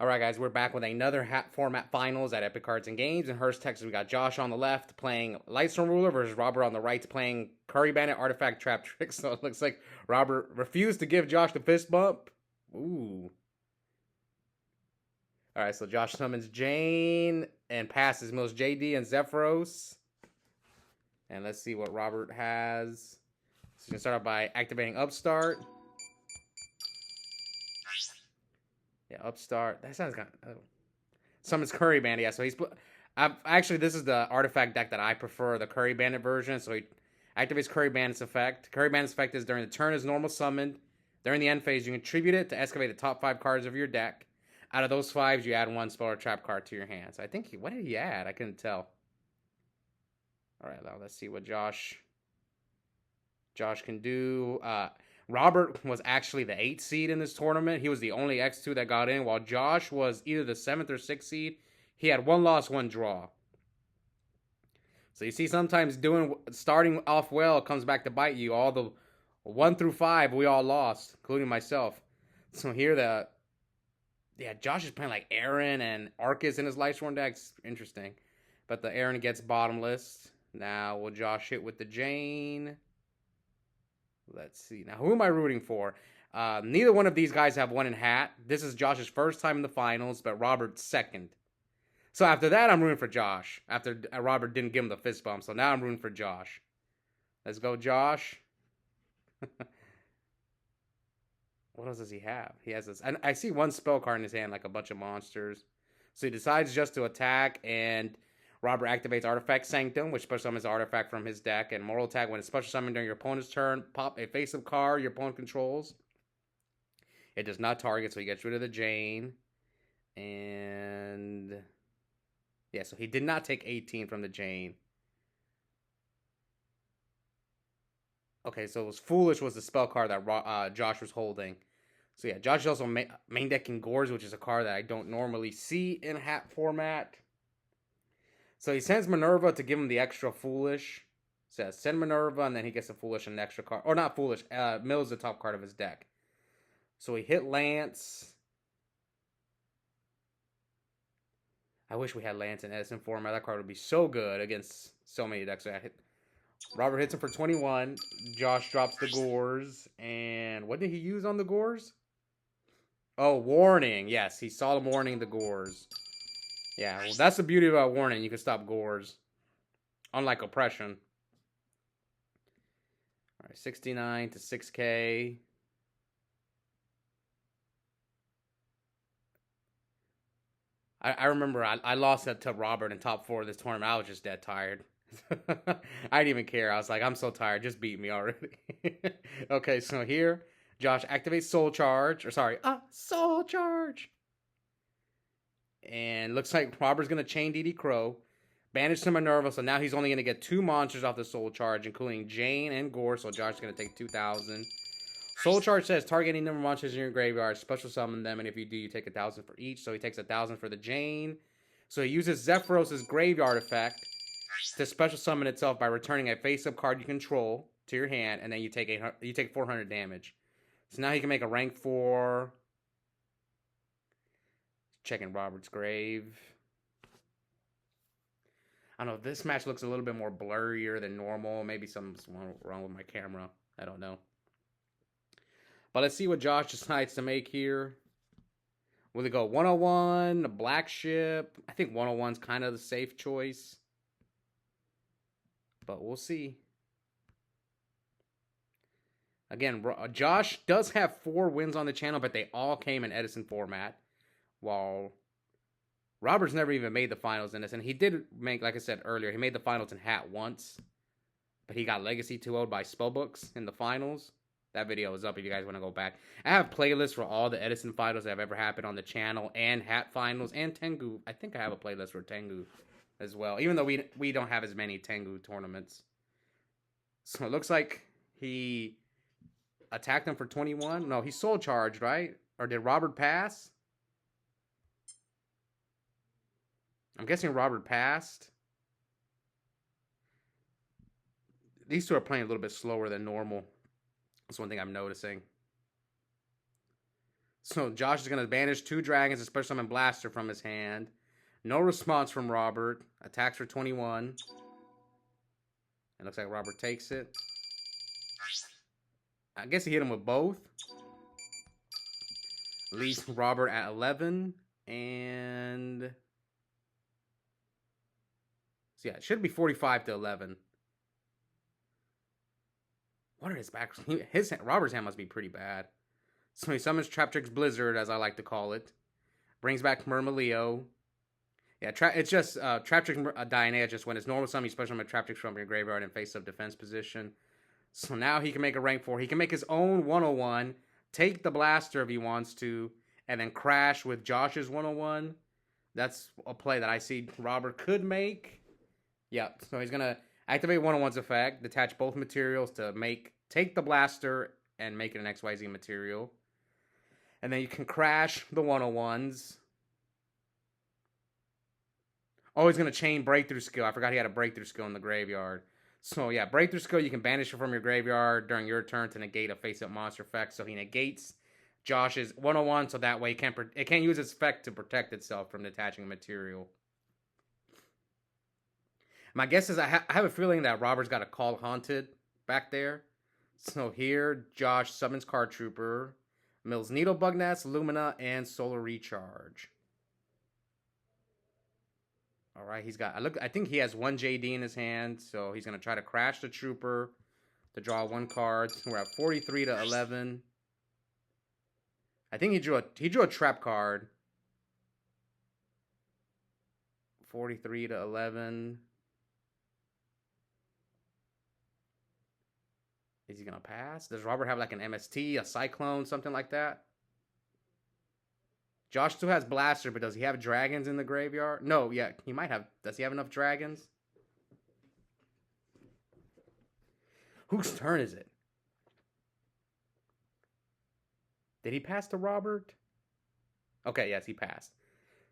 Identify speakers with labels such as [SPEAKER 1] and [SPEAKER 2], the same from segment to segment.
[SPEAKER 1] All right, guys, we're back with another hat format finals at Epic Cards and Games. In Hearst, Texas, we got Josh on the left playing Lightsworn Ruler versus Robert on the right playing Curry Bandit Artifact Trap Trick. So it looks like Robert refused to give Josh the fist bump. Ooh. All right, so Josh summons Jane and passes Mills JD and Zephyros. And let's see what Robert has. So he's going to start out by activating Upstart. Yeah, Upstart. That sounds kind of... Oh. Summons Curry Bandit. Yeah, so he's... Actually, this is the artifact deck that I prefer, the Curry Bandit version. So he activates Curry Bandit's effect. Curry Bandit's effect is during the turn is normal summoned. During the end phase, you contribute it to excavate the top 5 cards of your deck. Out of those 5s, you add 1 spell or trap card to your hand. So I think what did he add? I couldn't tell. All right, now let's see what Josh can do. Robert was actually the 8th seed in this tournament. He was the only X2 that got in, while Josh was either the 7th or 6th seed. He had 1 loss, 1 draw. So you see, sometimes starting off well comes back to bite you. All the 1 through 5, we all lost, including myself. So here Josh is playing like Aaron and Arcus in his Lightsworn decks. Interesting. But the Aaron gets bottomless. Now will Josh hit with the Jane? Let's see. Now, who am I rooting for? Neither one of these guys have won in hat. This is Josh's first time in the finals, but Robert's second. So after that, I'm rooting for Josh. After Robert didn't give him the fist bump. So now I'm rooting for Josh. Let's go, Josh. What else does he have? He has this. I see 1 spell card in his hand, like a bunch of monsters. So he decides just to attack, and Robert activates Artifact Sanctum, which special summons an artifact from his deck. And Moral Attack, when it's special summoned during your opponent's turn, pop a face-up card your opponent controls. It does not target, so he gets rid of the Jane. And yeah, so he did not take 18 from the Jane. Okay, so it was Foolish was the spell card that Josh was holding. So yeah, Josh is also main decking Gores, which is a card that I don't normally see in hat format. So he sends Minerva to give him the extra Foolish. Says send Minerva, and then he gets a Foolish and an extra card. Or not Foolish, Mill's the top card of his deck. So he hit Lance. I wish we had Lance in Edison format. That card would be so good against so many decks. Robert hits him for 21. Josh drops the Gores. And what did he use on the Gores? Oh, Warning. Yes, he saw him warning the Gores. Yeah, well, that's the beauty about Warning. You can stop Gores. Unlike Oppression. All right, 69 to 6K. I remember I lost that to Robert in top 4 of this tournament. I was just dead tired. I didn't even care. I was like, I'm so tired. Just beat me already. Okay, so here, Josh activates Soul Charge. Soul Charge. And looks like Robert's going to chain DD Crow. Banish to Minerva, so now he's only going to get 2 monsters off the Soul Charge, including Jane and Gore, so Josh's going to take 2,000. Soul Charge says target any number of monsters in your graveyard, special summon them, and if you do, you take 1,000 for each. So he takes 1,000 for the Jane. So he uses Zephyros' graveyard effect to special summon itself by returning a face-up card you control to your hand, and then you take 400 damage. So now he can make a rank 4. Checking Robert's grave. I don't know, this match looks a little bit more blurrier than normal. Maybe something's wrong with my camera. I don't know. But let's see what Josh decides to make here. Will it go 101, a black ship? I think 101's kind of the safe choice. But we'll see. Again, Josh does have 4 wins on the channel, but they all came in Edison format. While Robert's never even made the finals in this. And he did make, like I said earlier, he made the finals in hat once. But he got Legacy 2-0'd by Spellbooks in the finals. That video is up if you guys want to go back. I have playlists for all the Edison finals that have ever happened on the channel. And hat finals and Tengu. I think I have a playlist for Tengu as well. Even though we don't have as many Tengu tournaments. So it looks like he attacked him for 21. No, he soul charged, right? Or did Robert pass? I'm guessing Robert passed. These two are playing a little bit slower than normal. That's one thing I'm noticing. So Josh is going to banish 2 dragons, a special summon blaster from his hand. No response from Robert. Attacks for 21. It looks like Robert takes it. I guess he hit him with both. Leaves Robert at 11. And so yeah, it should be 45 to 11. What are his backs? Robert's hand must be pretty bad. So he summons Traptrix Blizzard, as I like to call it. Brings back Murmileo. Yeah, it's just Traptrix Diana. Just when it's normal summon, you special summon Traptrix from your graveyard in face of defense position. So now he can make a rank 4. He can make his own 101, take the blaster if he wants to, and then crash with Josh's 101. That's a play that I see Robert could make. Yep. So he's gonna activate 101's effect, detach both materials to take the blaster and make it an XYZ material. And then you can crash the 101s. Oh, he's going to chain breakthrough skill. I forgot he had a breakthrough skill in the graveyard. So yeah, breakthrough skill, you can banish it from your graveyard during your turn to negate a face-up monster effect. So he negates Josh's 101, so that way it can't use its effect to protect itself from detaching a material. My guess is I have a feeling that Robert's got a Call Haunted back there. So here, Josh summons Card Trooper, mills Needlebug Nest, Lumina, and Solar Recharge. All right, I think he has 1 JD in his hand, so he's going to try to crash the Trooper to draw 1 card. We're at 43 to 11. I think he drew a trap card. 43 to 11. Is he going to pass? Does Robert have like an MST, a Cyclone, something like that? Josh still has Blaster, but does he have dragons in the graveyard? No, yeah, he might have. Does he have enough dragons? Whose turn is it? Did he pass to Robert? Okay, yes, he passed.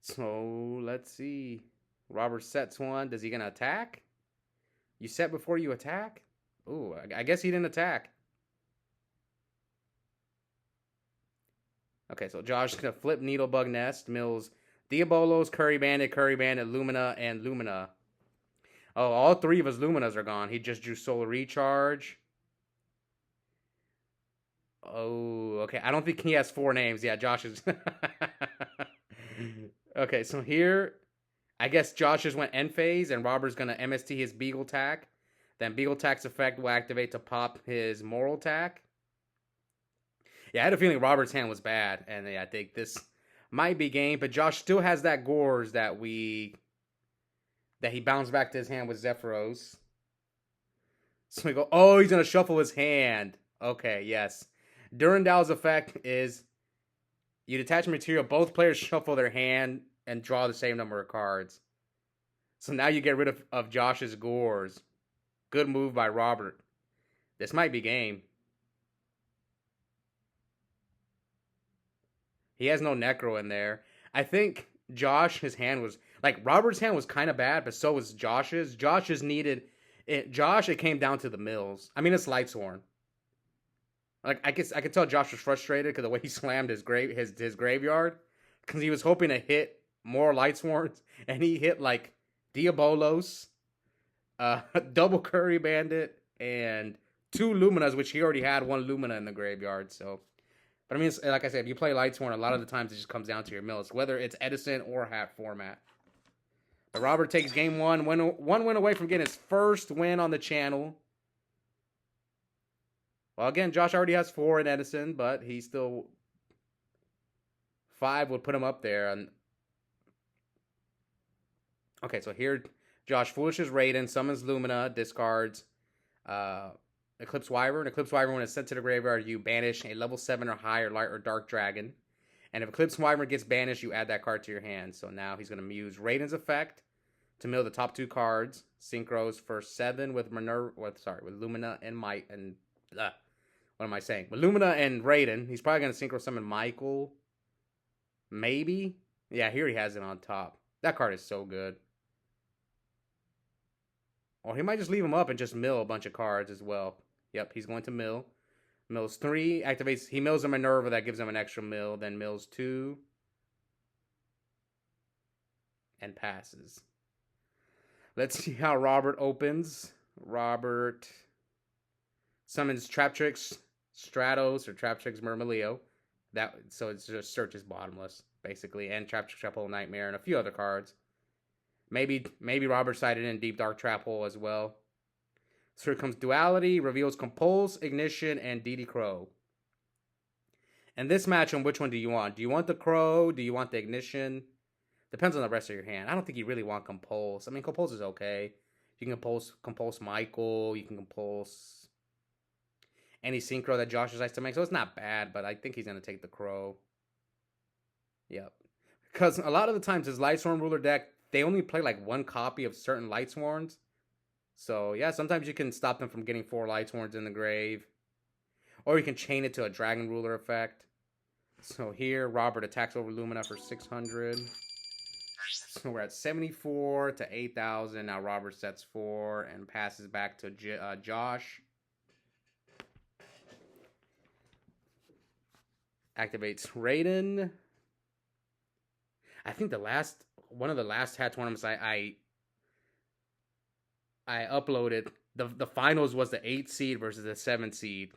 [SPEAKER 1] So, let's see. Robert sets 1. Is he going to attack? You set before you attack? Ooh, I guess he didn't attack. Okay, so Josh is going to flip Needlebug Nest, mills Diabolos, Curry Bandit, Lumina, and Lumina. Oh, all 3 of his Luminas are gone. He just drew Solar Recharge. Oh, okay. I don't think he has 4 names. Yeah, Josh is... Okay, so here, I guess Josh just went end phase, and Robert's going to MST his Beagle Tack. Then Beagle Tack's effect will activate to pop his Moral Tack. Yeah, I had a feeling Robert's hand was bad, and yeah, I think this might be game, but Josh still has that Gorz that he bounced back to his hand with Zephyros. So we go, oh, he's going to shuffle his hand. Okay, yes. Durandal's effect is you detach material, both players shuffle their hand and draw the same number of cards. So now you get rid of Josh's Gorz. Good move by Robert. This might be game. He has no Necro in there. I think Josh's hand was... Like, Robert's hand was kind of bad, but so was Josh's. Josh's needed... it came down to the mills. I mean, it's Lightsworn. Like, I could tell Josh was frustrated because the way he slammed his graveyard. Because he was hoping to hit more Lightsworns. And he hit, like, Diabolos, double Curry Bandit, and 2 Luminas, which he already had 1 Lumina in the graveyard, so... But I mean, like I said, if you play Lightsworn, a lot of the times it just comes down to your mills, whether it's Edison or Hat format. But Robert takes game 1, one win away from getting his first win on the channel. Well, again, Josh already has 4 in Edison, but he still... 5 would put him up there. And okay, so here, Josh foolishes Raiden, summons Lumina, discards Eclipse Wyvern. Eclipse Wyvern, when it's sent to the graveyard, you banish a level 7 or higher light or dark dragon. And if Eclipse Wyvern gets banished, you add that card to your hand. So now he's going to use Raiden's effect to mill the top 2 cards. Synchros for 7 with Lumina and Might and... what am I saying? With Lumina and Raiden, he's probably going to synchro summon Michael. Maybe? Yeah, here he has it on top. That card is so good. Or he might just leave him up and just mill a bunch of cards as well. Yep, he's going to mill. Mills 3, activates, he mills a Minerva, that gives him an extra mill, then mills 2, and passes. Let's see how Robert opens. Robert summons Traptrix Stratos or Traptrix Murmileo. So it's just searches bottomless, basically, and Traptrix Trap Hole Nightmare and a few other cards. Maybe Robert sided in Deep Dark Trap Hole as well. So here comes Duality, reveals Compulse, Ignition, and DD Crow. And this match, on which one do you want? Do you want the Crow? Do you want the Ignition? Depends on the rest of your hand. I don't think you really want Compulse. I mean, Compulse is okay. You can compulse Michael. You can compulse any Synchro that Josh decides to make. So it's not bad, but I think he's going to take the Crow. Yep. Because a lot of the times his Lightsworn Ruler deck, they only play like one copy of certain Lightsworns. So yeah, sometimes you can stop them from getting 4 Lightsworns in the grave. Or you can chain it to a Dragon Ruler effect. So here, Robert attacks over Lumina for 600. So we're at 74 to 8,000. Now Robert sets 4 and passes back to Josh. Activates Raiden. I think one of the last hat tournaments I uploaded, the finals was the 8 seed versus the 7 seed.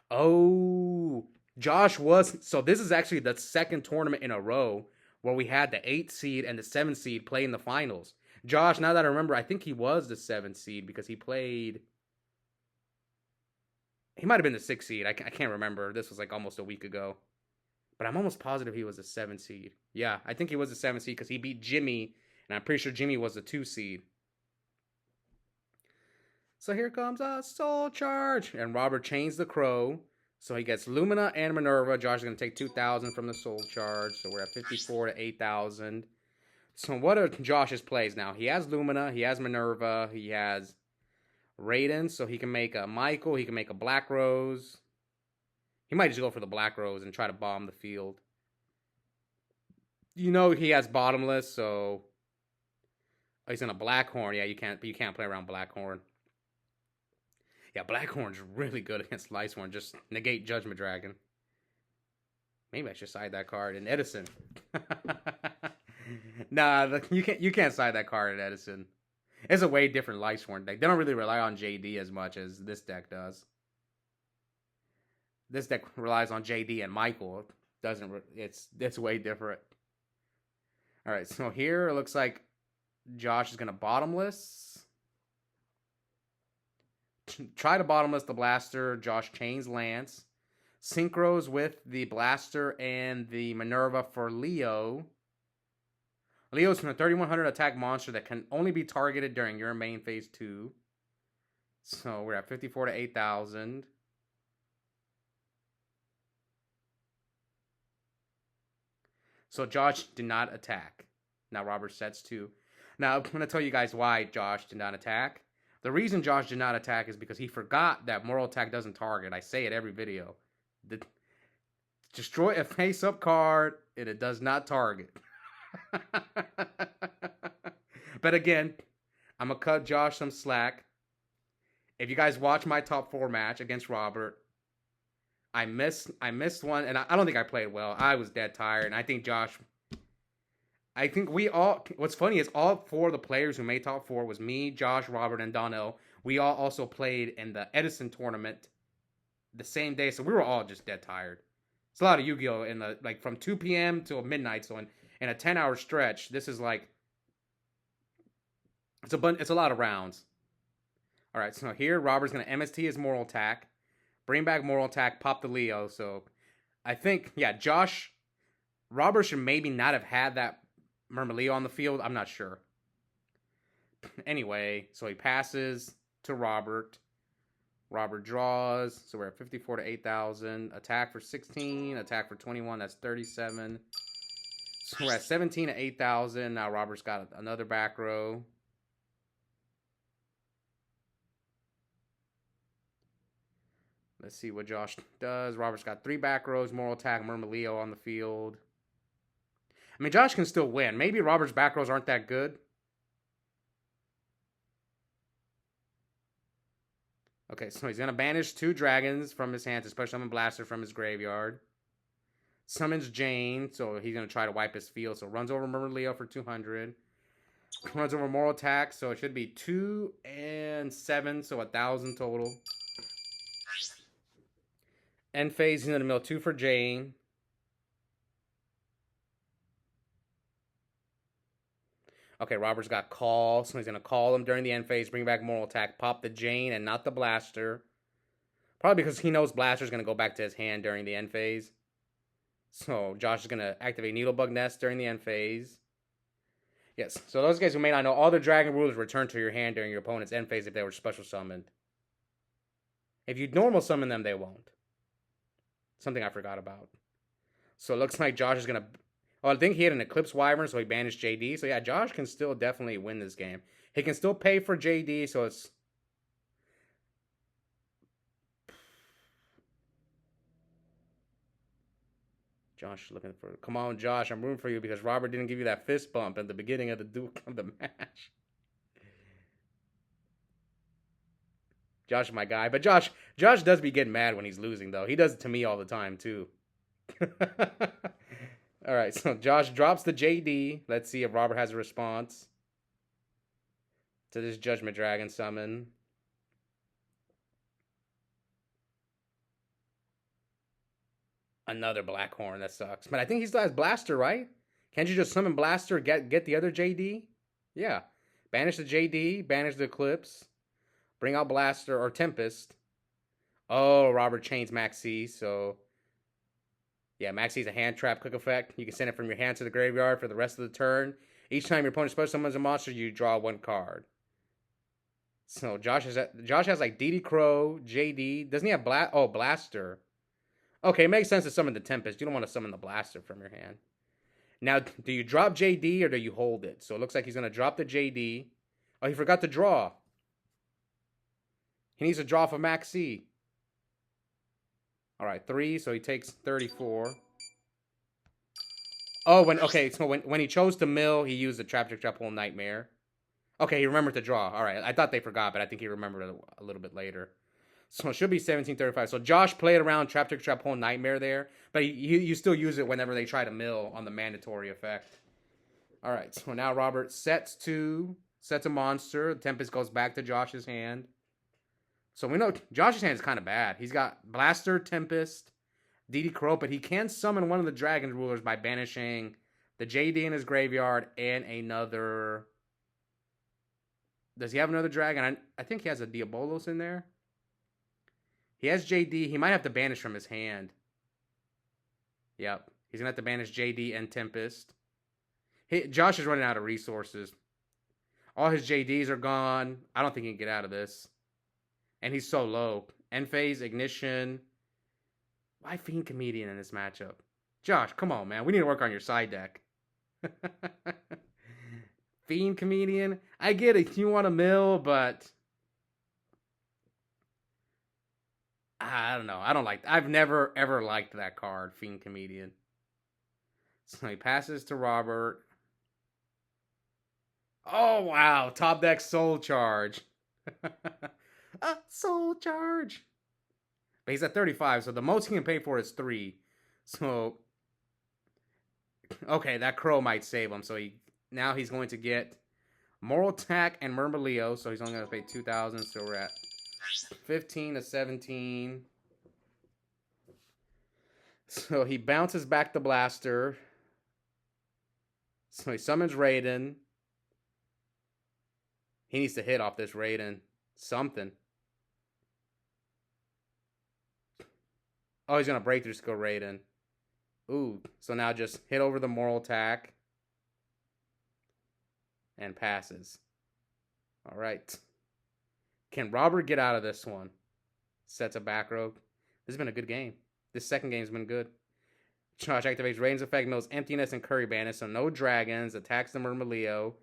[SPEAKER 1] Oh, Josh was, so this is actually the second tournament in a row where we had the 8 seed and the 7 seed play in the finals. Josh, now that I remember, I think he was the 7 seed because he might have been the 6 seed. I can't remember. This was like almost a week ago. But I'm almost positive he was the 7 seed. Yeah, I think he was the 7 seed because he beat Jimmy, and I'm pretty sure Jimmy was the 2 seed. So here comes a Soul Charge, and Robert chains the Crow. So he gets Lumina and Minerva. Josh is going to take 2,000 from the Soul Charge. So we're at 54 to 8,000. So what are Josh's plays now? He has Lumina. He has Minerva. He has Raiden. So he can make a Michael. He can make a Black Rose. He might just go for the Black Rose and try to bomb the field. You know he has Bottomless, so he's going to Blackhorn. Yeah, you can't play around Blackhorn. Yeah, Blackhorn's really good against Lightsworn. Just negate Judgment Dragon. Maybe I should side that card in Edison. Nah, you can't side that card in Edison. It's a way different Lightsworn deck. They don't really rely on JD as much as this deck does. This deck relies on JD and Michael. It's way different. All right, so here it looks like Josh is gonna Bottomless. Try to Bottomless the Blaster. Josh chains Lance. Synchros with the Blaster and the Minerva for Leo. Leo's from a 3,100 attack monster that can only be targeted during your main phase 2. So we're at 54 to 8,000. So Josh did not attack. Now Robert sets 2. Now I'm going to tell you guys why Josh did not attack. The reason Josh did not attack is because he forgot that Moral Attack doesn't target. I say it every video. Destroy a face-up card, and it does not target. But again, I'm going to cut Josh some slack. If you guys watch my top 4 match against Robert, I missed one, and I don't think I played well. I was dead tired, and I think what's funny is all 4 of the players who made top 4 was me, Josh, Robert, and Donnell. We all also played in the Edison tournament the same day, so we were all just dead tired. It's a lot of Yu-Gi-Oh! In the, like, from 2 p.m. till midnight, so in a 10-hour stretch, this is like, it's a lot of rounds. All right, so here, Robert's going to MST his Moral Attack, bring back Moral Attack, pop the Leo, so I think, yeah, Robert should maybe not have had that Murmileo on the field. I'm not sure. Anyway, so he passes to Robert. Robert draws. So we're at 54 to 8,000. Attack for 16. Attack for 21. That's 37. So we're at 17 to 8,000. Now Robert's got another back row. Let's see what Josh does. Robert's got 3 back rows. Moral Attack, Murmileo on the field. I mean, Josh can still win. Maybe Robert's back rows aren't that good. Okay, so he's gonna banish 2 dragons from his hand to special summon Blaster from his graveyard. Summons Jane, so he's gonna try to wipe his field. So runs over Leo for 200. Runs over Moral Attack, so it should be 2 and 7, so 1,000 total. End phase, he's gonna mill 2 for Jane. Okay, Robert's got call, so he's gonna call him during the end phase, bring back Moral Attack, pop the Jane and not the Blaster. Probably because he knows Blaster's gonna go back to his hand during the end phase. So Josh is gonna activate Needlebug Nest during the end phase. Yes, so those guys who may not know, all the Dragon Rulers return to your hand during your opponent's end phase if they were special summoned. If you normal summon them, they won't. Something I forgot about. So it looks like Josh is gonna... Oh, I think he had an Eclipse Wyvern, so he banished JD. So yeah, Josh can still definitely win this game. He can still pay for JD, so it's... Josh looking for... Come on, Josh, I'm rooting for you because Robert didn't give you that fist bump at the beginning of the match. Josh is my guy. But Josh does be getting mad when he's losing, though. He does it to me all the time, too. All right, so Josh drops the JD. Let's see if Robert has a response to this Judgment Dragon summon. Another Blackhorn. That sucks. But I think he still has Blaster, right? Can't you just summon Blaster, get the other JD? Yeah. Banish the JD, banish the Eclipse, bring out Blaster or Tempest. Oh, Robert chains Maxi, so... Yeah, Maxi's a hand trap quick effect. You can send it from your hand to the graveyard for the rest of the turn. Each time your opponent special summons a monster, you draw 1 card. So Josh has like DD Crow, JD. Doesn't he have Blaster? Okay, it makes sense to summon the Tempest. You don't want to summon the Blaster from your hand. Now, do you drop JD or do you hold it? So it looks like he's going to drop the JD. Oh, he forgot to draw. He needs to draw for Maxi. All right, 3, so he takes 34. Oh, so when he chose to mill, he used the Trap Hole Nightmare. Okay, he remembered to draw. All right, I thought they forgot, but I think he remembered it a little bit later. So it should be 1735. So Josh played around Trap Hole Nightmare there, but you still use it whenever they try to mill on the mandatory effect. All right, so now Robert sets a monster. The Tempest goes back to Josh's hand. So we know Josh's hand is kind of bad. He's got Blaster, Tempest, DD Crow, but he can summon one of the Dragon Rulers by banishing the JD in his graveyard and another... Does he have another dragon? I think he has a Diabolos in there. He has JD. He might have to banish from his hand. Yep. He's going to have to banish JD and Tempest. Josh is running out of resources. All his JDs are gone. I don't think he can get out of this. And he's so low. End phase, Ignition. Why Fiend Comedian in this matchup? Josh, come on, man. We need to work on your side deck. Fiend Comedian? I get it. You want to mill, but... I don't know. I've never, ever liked that card, Fiend Comedian. So he passes to Robert. Oh, wow. Top deck Soul Charge. Soul Charge. But he's at 35, so the most he can pay for is 3. So, okay, that Crow might save him. So now he's going to get Moral Attack and Murmileo. So he's only going to pay 2,000. So we're at 15 to 17. So he bounces back the Blaster. So he summons Raiden. He needs to hit off this Raiden. Something. Oh, he's going to Breakthrough Skill Raiden. Ooh, so now just hit over the Moral Attack. And passes. All right. Can Robert get out of this one? Sets a back row. This has been a good game. This second game's been good. Josh activates Raiden's effect, mills Emptiness and Curry Bandit, so no dragons. Attacks the Murmileo.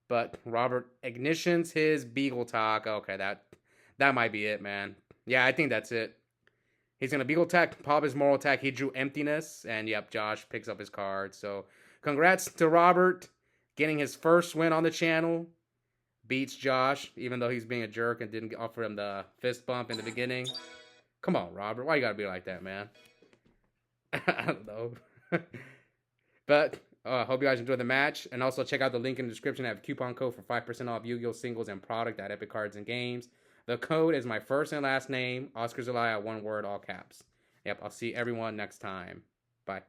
[SPEAKER 1] But Robert ignitions his Beagle Talk. Okay, that might be it, man. Yeah, I think that's it. He's going to Beagle Attack, pop his Moral Attack. He drew Emptiness. And, yep, Josh picks up his card. So, congrats to Robert getting his first win on the channel. beats Josh, even though he's being a jerk and didn't offer him the fist bump in the beginning. Come on, Robert. Why you gotta be like that, man? I don't know. But hope you guys enjoyed the match. And also check out the link in the description. I have a coupon code for 5% off Yu-Gi-Oh! Singles and product at Epic Cards and Games. The code is my first and last name, Oscar Zelaya, one word, all caps. Yep, I'll see everyone next time. Bye.